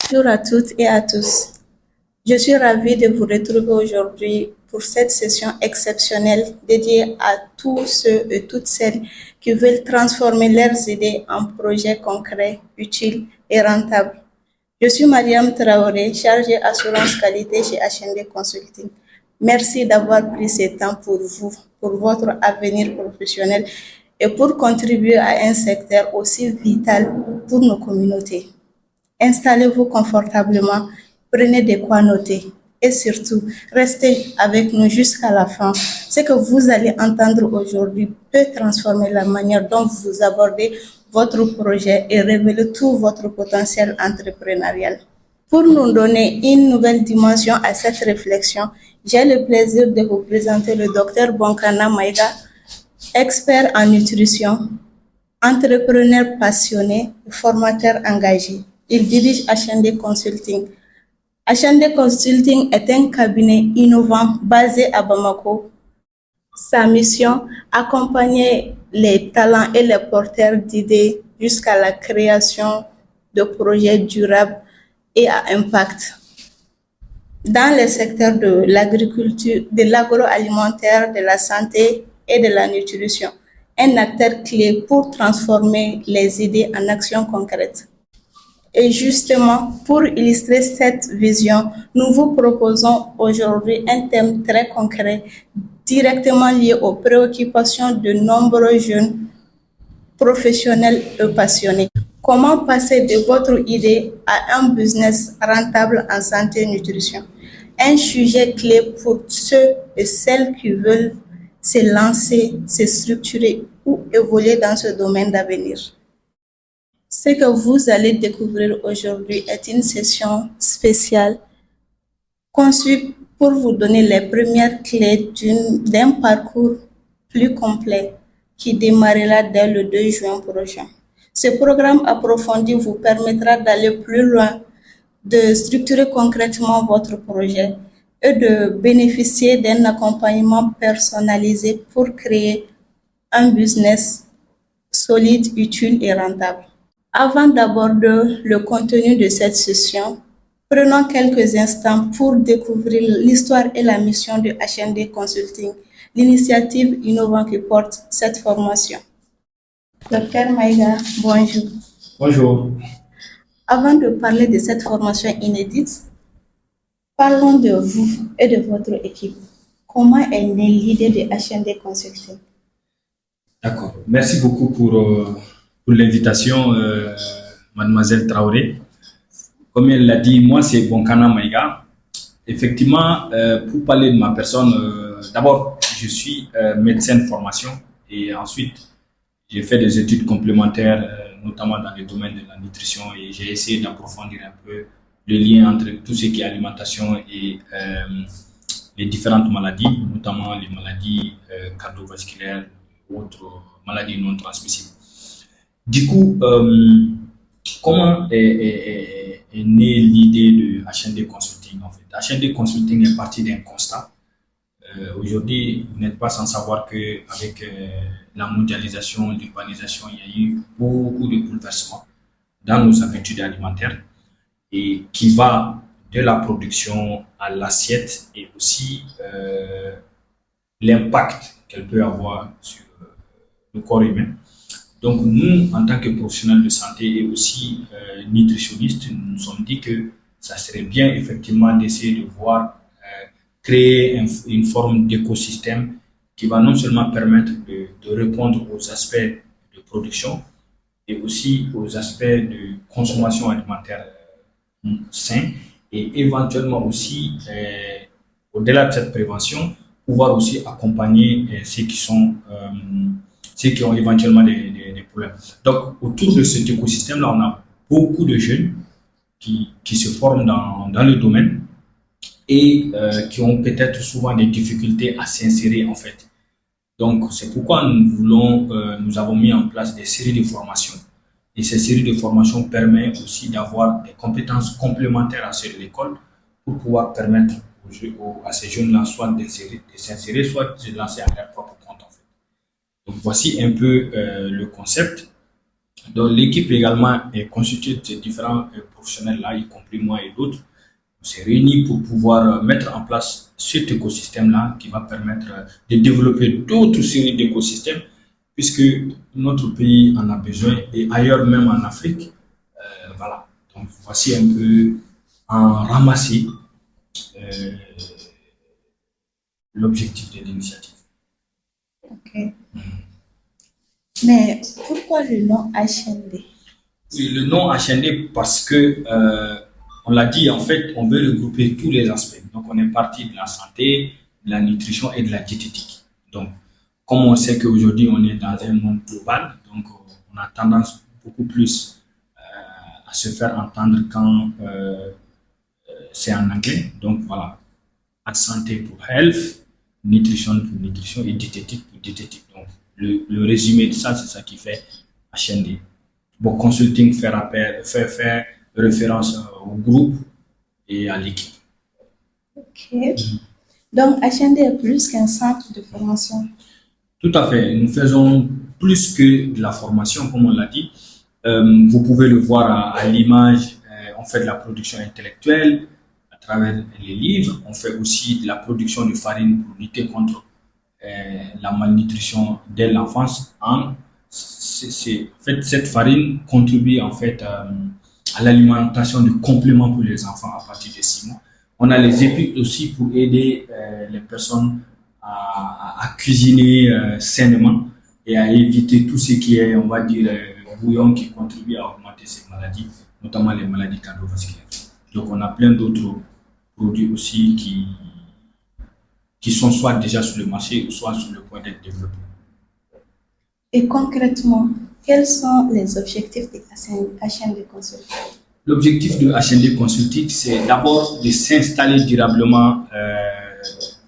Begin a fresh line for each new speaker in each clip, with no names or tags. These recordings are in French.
Bonjour à toutes et à tous. Je suis ravie de vous retrouver aujourd'hui pour cette session exceptionnelle dédiée à tous ceux et toutes celles qui veulent transformer leurs idées en projets concrets, utiles et rentables. Je suis Mariam Traoré, chargée assurance qualité chez HND Consulting. Merci d'avoir pris ce temps pour vous, pour votre avenir professionnel et pour contribuer à un secteur aussi vital pour nos communautés. Installez-vous confortablement, prenez de quoi noter et surtout, restez avec nous jusqu'à la fin. Ce que vous allez entendre aujourd'hui peut transformer la manière dont vous abordez votre projet et révéler tout votre potentiel entrepreneurial. Pour nous donner une nouvelle dimension à cette réflexion, j'ai le plaisir de vous présenter le Dr Bonkana Maïga, expert en nutrition, entrepreneur passionné et formateur engagé. Il dirige HND Consulting. HND Consulting est un cabinet innovant basé à Bamako. Sa mission, accompagner les talents et les porteurs d'idées jusqu'à la création de projets durables et à impact. Dans les secteurs de l'agriculture, de l'agroalimentaire, de la santé et de la nutrition, un acteur clé pour transformer les idées en actions concrètes. Et justement, pour illustrer cette vision, nous vous proposons aujourd'hui un thème très concret, directement lié aux préoccupations de nombreux jeunes professionnels et passionnés. Comment passer de votre idée à un business rentable en santé et nutrition? Un sujet clé pour ceux et celles qui veulent se lancer, se structurer ou évoluer dans ce domaine d'avenir. Ce que vous allez découvrir aujourd'hui est une session spéciale conçue pour vous donner les premières clés d'un parcours plus complet qui démarrera dès le 2 juin prochain. Ce programme approfondi vous permettra d'aller plus loin, de structurer concrètement votre projet et de bénéficier d'un accompagnement personnalisé pour créer un business solide, utile et rentable. Avant d'aborder le contenu de cette session, prenons quelques instants pour découvrir l'histoire et la mission de HND Consulting, l'initiative innovante qui porte cette formation. Dr Maïga, bonjour.
Bonjour.
Avant de parler de cette formation inédite, parlons de vous et de votre équipe. Comment est née l'idée de HND Consulting?
D'accord. Merci beaucoup pour l'invitation, mademoiselle Traoré. Comme elle l'a dit, moi c'est Bonkana Maïga. Effectivement, pour parler de ma personne, d'abord je suis médecin de formation et ensuite j'ai fait des études complémentaires, notamment dans le domaine de la nutrition, et j'ai essayé d'approfondir un peu le lien entre tout ce qui est alimentation et les différentes maladies, notamment les maladies cardiovasculaires ou autres maladies non transmissibles. Du coup, comment est née l'idée de HND Consulting en fait? HND Consulting est parti d'un constat. Aujourd'hui, vous n'êtes pas sans savoir qu'avec la mondialisation, l'urbanisation, il y a eu beaucoup de bouleversements dans nos habitudes alimentaires et qui va de la production à l'assiette et aussi l'impact qu'elle peut avoir sur le corps humain. Donc nous, en tant que professionnels de santé et aussi nutritionnistes, nous nous sommes dit que ça serait bien effectivement d'essayer de voir créer une forme d'écosystème qui va non seulement permettre de répondre aux aspects de production et aussi aux aspects de consommation alimentaire sain et éventuellement aussi, au-delà de cette prévention, pouvoir aussi accompagner ceux qui ont éventuellement des problèmes. Donc, autour de cet écosystème-là, on a beaucoup de jeunes qui se forment dans le domaine et qui ont peut-être souvent des difficultés à s'insérer en fait. Donc, c'est pourquoi nous avons mis en place des séries de formations. Et ces séries de formations permettent aussi d'avoir des compétences complémentaires à celles de l'école pour pouvoir permettre à ces jeunes-là soit de s'insérer, soit de lancer à leur propre compte en fait. Donc, voici un peu le concept. Donc l'équipe également est constituée de ces différents professionnels-là, y compris moi et d'autres. On s'est réunis pour pouvoir mettre en place cet écosystème-là qui va permettre de développer d'autres séries d'écosystèmes puisque notre pays en a besoin et ailleurs même en Afrique. Voilà. Donc voici un peu en ramasser euh, l'objectif de l'initiative.
Ok. Mais pourquoi le nom HND?
Oui, le nom HND parce que, on l'a dit, en fait, on veut regrouper tous les aspects. Donc, on est parti de la santé, de la nutrition et de la diététique. Donc, comme on sait qu'aujourd'hui, on est dans un monde global, donc on a tendance beaucoup plus à se faire entendre quand c'est en anglais. Donc, voilà, santé pour health, nutrition pour nutrition et diététique pour diététique. Donc, le résumé de ça, c'est ça qui fait HND. Bon, consulting fait référence au groupe et à l'équipe.
Ok. Donc, HND est plus qu'un centre de formation.
Tout à fait. Nous faisons plus que de la formation, comme on l'a dit. Vous pouvez le voir à l'image. On fait de la production intellectuelle à travers les livres. On fait aussi de la production de farine pour lutter contre la malnutrition dès l'enfance. En fait, cette farine contribue en fait à l'alimentation de compléments pour les enfants à partir de 6 mois. On a les épices aussi pour aider les personnes à cuisiner sainement et à éviter tout ce qui est, on va dire, bouillon qui contribue à augmenter ces maladies, notamment les maladies cardiovasculaires. Donc, on a plein d'autres produits aussi qui sont soit déjà sur le marché ou soit sur le point d'être développés.
Et concrètement, quels sont les objectifs de HND Consulting?
L'objectif de HND Consulting, c'est d'abord de s'installer durablement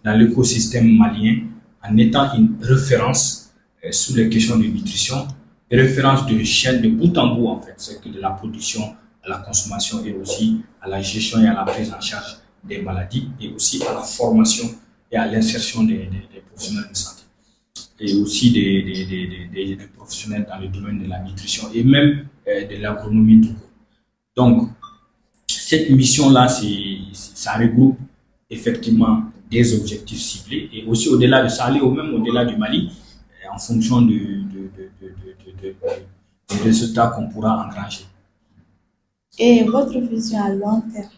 dans l'écosystème malien en étant une référence sur les questions de nutrition, une référence de chaîne de bout en bout en fait, c'est que de la production à la consommation et aussi à la gestion et à la prise en charge des maladies et aussi à la formation et à l'insertion des professionnels de santé et aussi des professionnels dans le domaine de la nutrition et même de l'agronomie tout court. Donc, cette mission-là, ça regroupe effectivement des objectifs ciblés et aussi au-delà de ça, aller même au-delà du Mali, en fonction des résultats qu'on pourra engranger.
Et votre vision à long terme?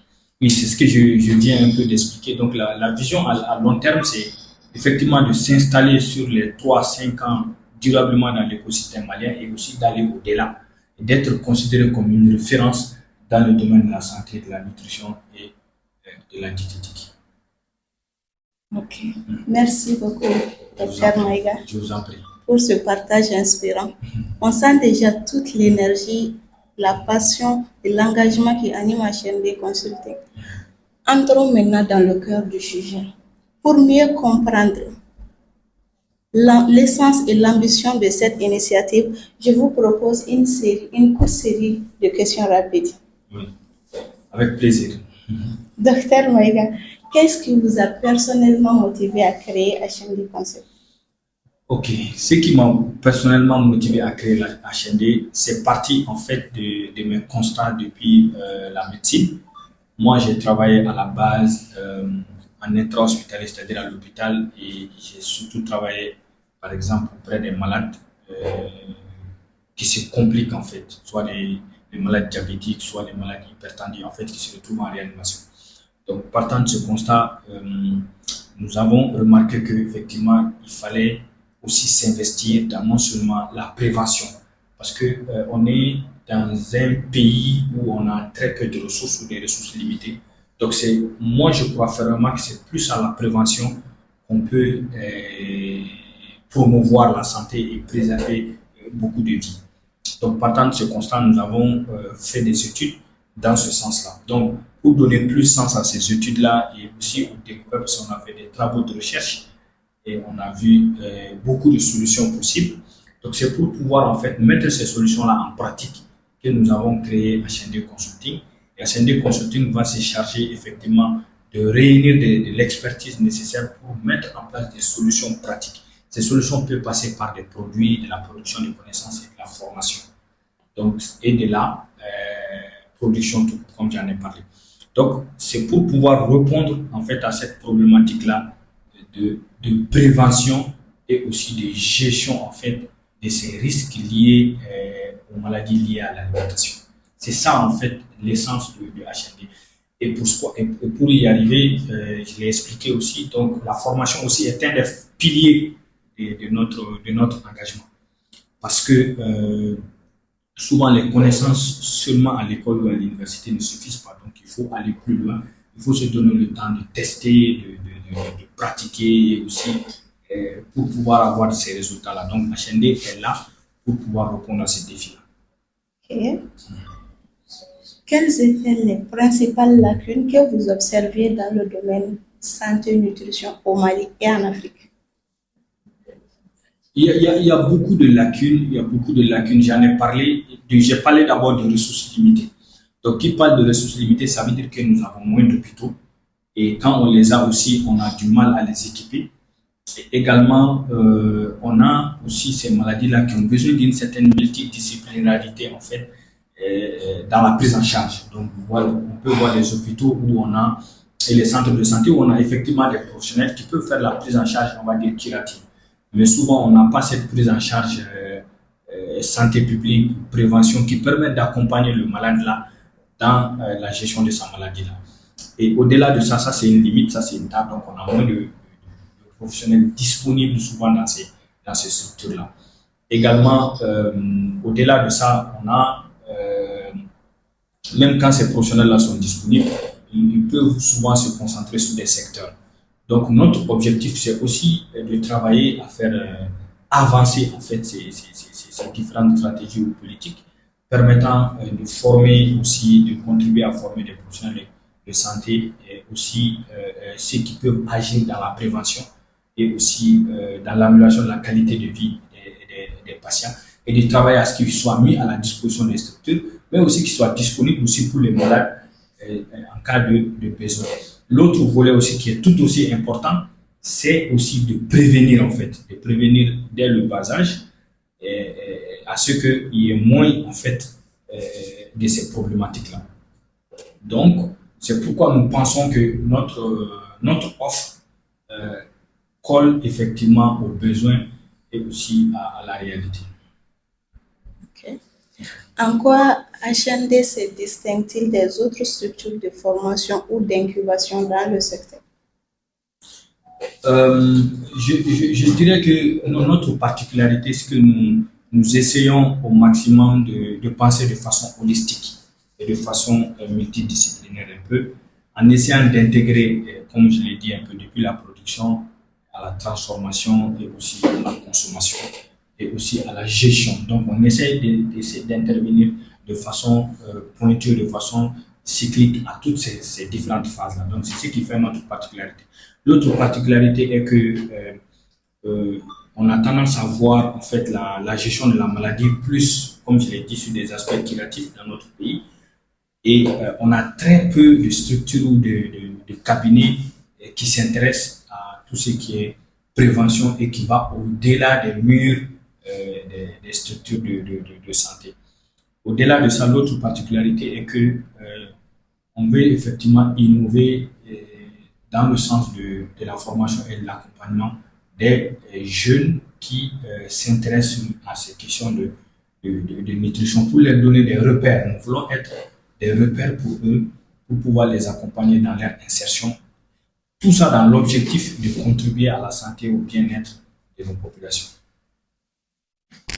Oui, c'est ce que je viens un peu d'expliquer. Donc, la vision à long terme, c'est effectivement de s'installer sur les 3 à 5 ans durablement dans l'écosystème malien et aussi d'aller au-delà et d'être considéré comme une référence dans le domaine de la santé, de la nutrition et de la diététique.
Ok. Merci beaucoup, Dr Maïga,
Je vous en prie.
pour ce partage inspirant. On sent déjà toute l'énergie, la passion et l'engagement qui anime HND Consulting. Entrons maintenant dans le cœur du sujet. Pour mieux comprendre l'essence et l'ambition de cette initiative, je vous propose une courte série de questions rapides.
Oui, avec plaisir.
Docteur Maïga, qu'est-ce qui vous a personnellement motivé à créer HND Consulting?
Ok, ce qui m'a personnellement motivé à créer la HND, c'est parti en fait de mes constats depuis la médecine. Moi, j'ai travaillé à la base en intra-hospitalier, c'est-à-dire à l'hôpital, et j'ai surtout travaillé, par exemple, auprès des malades qui se compliquent en fait, soit des malades diabétiques, soit des malades hypertendus en fait, qui se retrouvent en réanimation. Donc, partant de ce constat, nous avons remarqué qu'effectivement, il fallait aussi s'investir dans non seulement la prévention, parce que on est dans un pays où on a très peu de ressources ou des ressources limitées. Donc, moi, je crois fermement que c'est plus à la prévention qu'on peut promouvoir la santé et préserver beaucoup de vies. Donc, partant de ce constat, nous avons fait des études dans ce sens-là. Donc, pour donner plus sens à ces études-là et aussi aux découvertes, parce qu'on a fait des travaux de recherche et on a vu beaucoup de solutions possibles. Donc, c'est pour pouvoir en fait mettre ces solutions-là en pratique que nous avons créé HND Consulting. Et HND Consulting va se charger effectivement de réunir de l'expertise nécessaire pour mettre en place des solutions pratiques. Ces solutions peuvent passer par des produits, de la production de connaissances et de la formation. Donc, et de la production, tout comme j'en ai parlé. Donc, c'est pour pouvoir répondre en fait à cette problématique-là de prévention et aussi de gestion en fait de ces risques liés aux maladies liées à l'alimentation. C'est ça en fait l'essence de HND. Et pour y arriver, je l'ai expliqué aussi, donc la formation aussi est un des piliers de notre engagement. Parce que souvent les connaissances seulement à l'école ou à l'université ne suffisent pas. Donc il faut aller plus loin. Il faut se donner le temps de tester, de pratiquer et aussi pour pouvoir avoir ces résultats-là. Donc HND est là pour pouvoir répondre à ces défis-là.
Ok. Quelles étaient les principales lacunes que vous observiez dans le domaine santé et nutrition au Mali et en Afrique?
Il y a beaucoup de lacunes, il y a beaucoup de lacunes. J'ai parlé d'abord de ressources limitées. Donc, qui parle de ressources limitées, ça veut dire que nous avons moins d'hôpitaux. Et quand on les a aussi, on a du mal à les équiper. Et également, on a aussi ces maladies-là qui ont besoin d'une certaine multidisciplinarité, en fait, dans la prise en charge. Donc, voilà, on peut voir les hôpitaux où on a, et les centres de santé où on a effectivement des professionnels qui peuvent faire la prise en charge, on va dire, curative. Mais souvent, on n'a pas cette prise en charge santé publique, prévention qui permet d'accompagner le malade là dans la gestion de sa maladie là. Et au-delà de ça, ça c'est une limite, ça c'est une table, donc on a moins de professionnels disponibles souvent dans ces structures là. Également, au-delà de ça, on a, même quand ces professionnels là sont disponibles, ils peuvent souvent se concentrer sur des secteurs. Donc, notre objectif, c'est aussi de travailler à faire avancer en fait ces différentes stratégies ou politiques permettant de former aussi, de contribuer à former des professionnels de santé et aussi ceux qui peuvent agir dans la prévention et aussi dans l'amélioration de la qualité de vie des patients et de travailler à ce qu'ils soient mis à la disposition des structures, mais aussi qu'ils soient disponibles aussi pour les malades en cas de besoin. L'autre volet aussi qui est tout aussi important, c'est aussi de prévenir en fait, de prévenir dès le bas âge à ce qu'il y ait moins en fait de ces problématiques-là. Donc, c'est pourquoi nous pensons que notre offre colle effectivement aux besoins et aussi à la réalité.
Okay. En quoi HND se distingue-t-il des autres structures de formation ou d'incubation dans le secteur?
Je dirais que notre particularité, c'est que nous essayons au maximum de penser de façon holistique et de façon multidisciplinaire un peu, en essayant d'intégrer, comme je l'ai dit un peu, depuis la production à la transformation et aussi à la consommation et aussi à la gestion. Donc, on essaie d'intervenir de façon pointue, de façon cyclique à toutes ces différentes phases-là. Donc, c'est ce qui fait notre particularité. L'autre particularité est que on a tendance à voir en fait la gestion de la maladie plus, comme je l'ai dit, sur des aspects curatifs dans notre pays. Et on a très peu de structures ou de cabinets qui s'intéressent à tout ce qui est prévention et qui va au-delà des murs des structures de santé. Au-delà de ça, l'autre particularité est que on veut effectivement innover dans le sens de la formation et de l'accompagnement des jeunes qui s'intéressent à ces questions de nutrition pour leur donner des repères. Nous voulons être des repères pour eux, pour pouvoir les accompagner dans leur insertion. Tout ça dans l'objectif de contribuer à la santé et au bien-être de nos populations.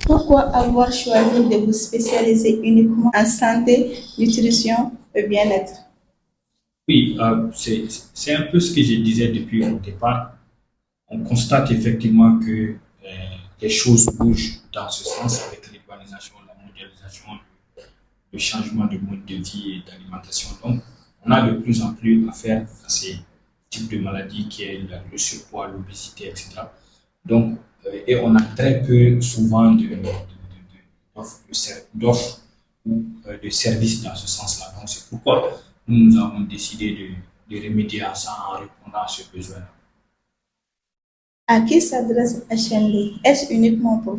Pourquoi avoir choisi de vous spécialiser uniquement en santé, nutrition et bien-être?
Oui, c'est un peu ce que je disais depuis le départ. On constate effectivement que les choses bougent dans ce sens avec l'urbanisation, la mondialisation, le changement de mode de vie et d'alimentation. Donc, on a de plus en plus affaire à ces types de maladies qui est le surpoids, l'obésité, etc. Donc, et on a très peu souvent d'offres ou de services dans ce sens-là. Donc, c'est pourquoi nous avons décidé de remédier à ça en répondant à ce besoin-là.
À qui s'adresse HND? Est-ce uniquement pour